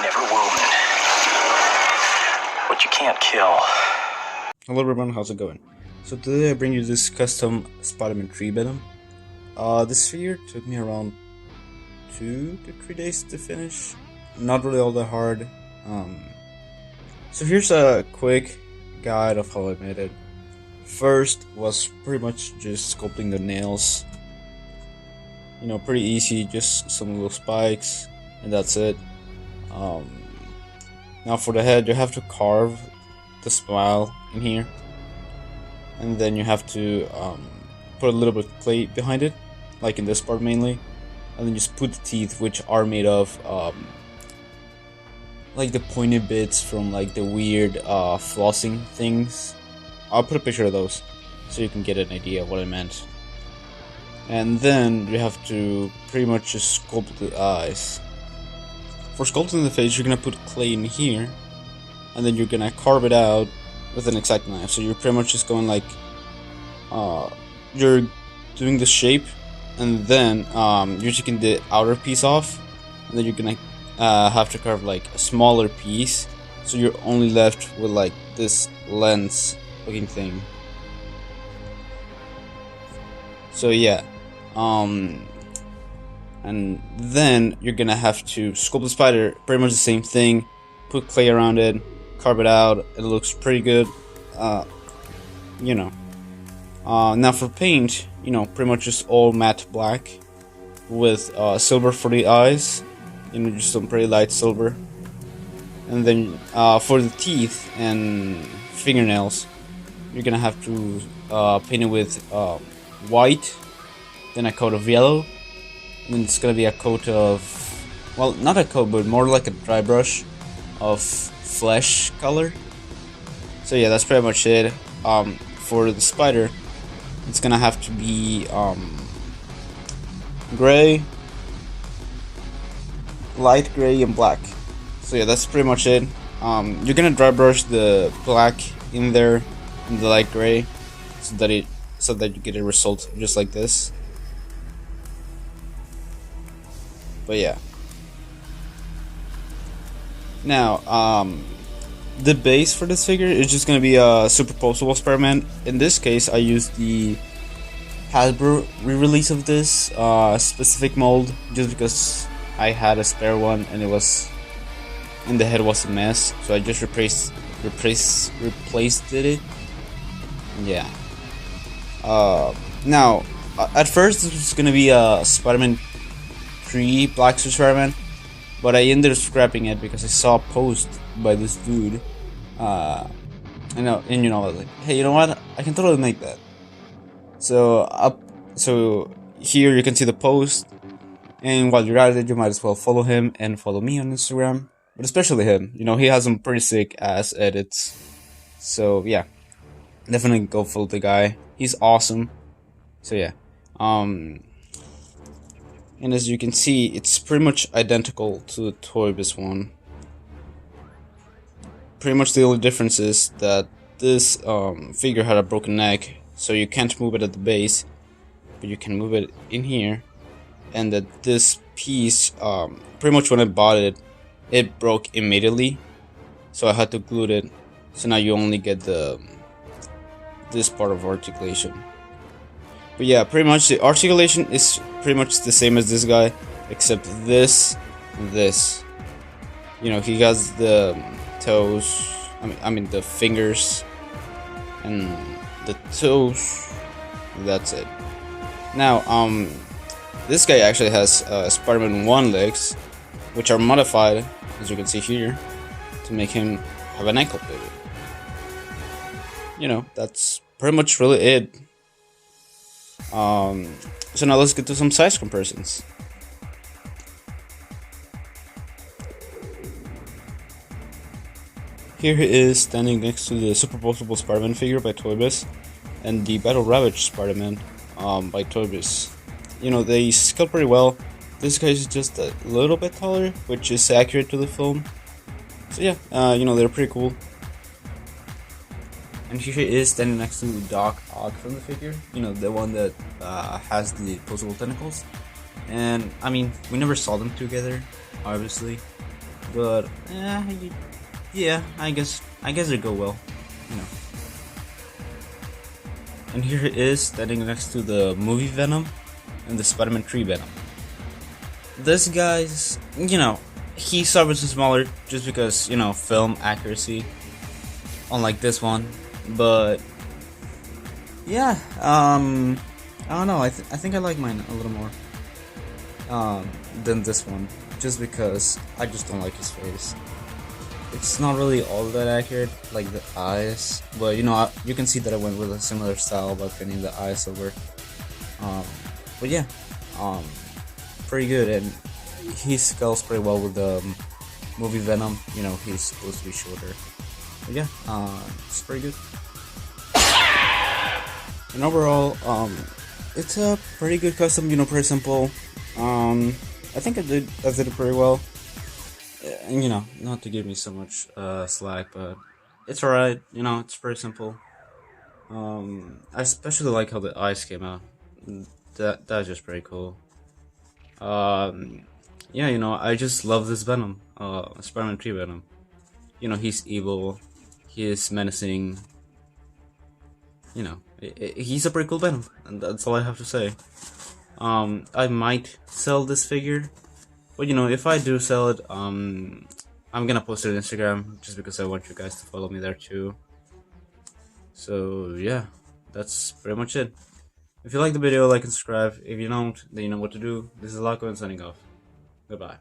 never wound, but you can't kill. Hello everyone, how's it going? So today I bring you this custom spiderman3 venom. This figure took me around 2 to 3 days to finish. Not really all that hard. So here's a quick guide of how I made it. First was pretty much just sculpting the nails. You know, pretty easy, just some little spikes, and that's it. Now for the head, you have to carve the smile in here, and then you have to put a little bit of clay behind it, like in this part mainly, and then just put the teeth, which are made of like the pointed bits from like the weird flossing things. I'll put a picture of those so you can get an idea of what I meant. And then you have to pretty much just sculpt the eyes. For sculpting the face, you're gonna put clay in here, and then you're gonna carve it out with an X-Acto knife. So you're pretty much just going like, you're doing the shape, and then you're taking the outer piece off, and then you're gonna have to carve like a smaller piece, so you're only left with like this lens looking thing. So yeah, and then you're gonna have to sculpt the spider, pretty much the same thing, put clay around it, carve it out. It looks pretty good, you know. Now for paint, you know, pretty much just all matte black with silver for the eyes, you know, just some pretty light silver. And then for the teeth and fingernails, you're gonna have to paint it with white, then a coat of yellow, and then it's gonna be a coat of, well, not a coat, but more like a dry brush of flesh color. So yeah, that's pretty much it. For the spider, it's gonna have to be gray, light gray, and black. So yeah, that's pretty much it. You're gonna dry brush the black in there and the light gray, so that you get a result just like this. But yeah. Now, the base for this figure is just gonna be a superposable Spider-Man. In this case, I used the Hasbro re-release of this specific mold, just because I had a spare one and it was, and the head was a mess, so I just replaced it. Yeah. Now, at first this was gonna be a Spiderman3 Black Suit Spider-Man, but I ended up scrapping it because I saw a post by this dude. And you know, I was like, hey, you know what? I can totally make that. So here you can see the post, and while you're at it, you might as well follow him and follow me on Instagram. But especially him, you know, he has some pretty sick ass edits. So yeah, definitely go follow the guy. He's awesome. So yeah, and as you can see, it's pretty much identical to the Toy Biz one. Pretty much the only difference is that this figure had a broken neck, so you can't move it at the base, but you can move it in here. And that this piece, pretty much when I bought it, it broke immediately, so I had to glue it. So now you only get this part of articulation. But yeah, pretty much the articulation is pretty much the same as this guy, except this. You know, he has the toes. I mean the fingers and the toes. That's it. Now, this guy actually has Spider-Man 1 legs, which are modified, as you can see here, to make him have an ankle pivot. You know, that's pretty much really it. So now let's get to some size comparisons. Here he is standing next to the superposable Spider-Man figure by Toy Biz and the Battle Ravaged Spider-Man by Toy Biz. You know, they scale pretty well. This guy is just a little bit taller, which is accurate to the film. So yeah, you know, they're pretty cool. And here he is standing next to Doc Ock from the figure. You know, the one that has the opposable tentacles. And I mean, we never saw them together, obviously. but yeah, I guess they go well, you know. And here it is standing next to the movie Venom and the Spiderman 3 Venom. This guy's, he starts smaller just because, film accuracy, unlike this one. But yeah, I don't know. I think I like mine a little more than this one, just because I just don't like his face. It's not really all that accurate, like the eyes, but you can see that I went with a similar style by painting the eyes over. But yeah, pretty good, and he scales pretty well with the movie Venom. He's supposed to be shorter. But yeah, it's pretty good. And overall, it's a pretty good custom. Pretty simple. I think I did it pretty well. And not to give me so much slack, but it's alright. It's pretty simple. I especially like how the eyes came out. That's just pretty cool. Yeah, I just love this Venom. Spiderman 3 Venom. He's evil. He is menacing. He's a pretty cool Venom, and that's all I have to say. I might sell this figure, but if I do sell it, I'm gonna post it on Instagram just because I want you guys to follow me there too. So yeah, that's pretty much it. If you like the video, like and subscribe. If you don't, then you know what to do. This is Laco and signing off. Goodbye.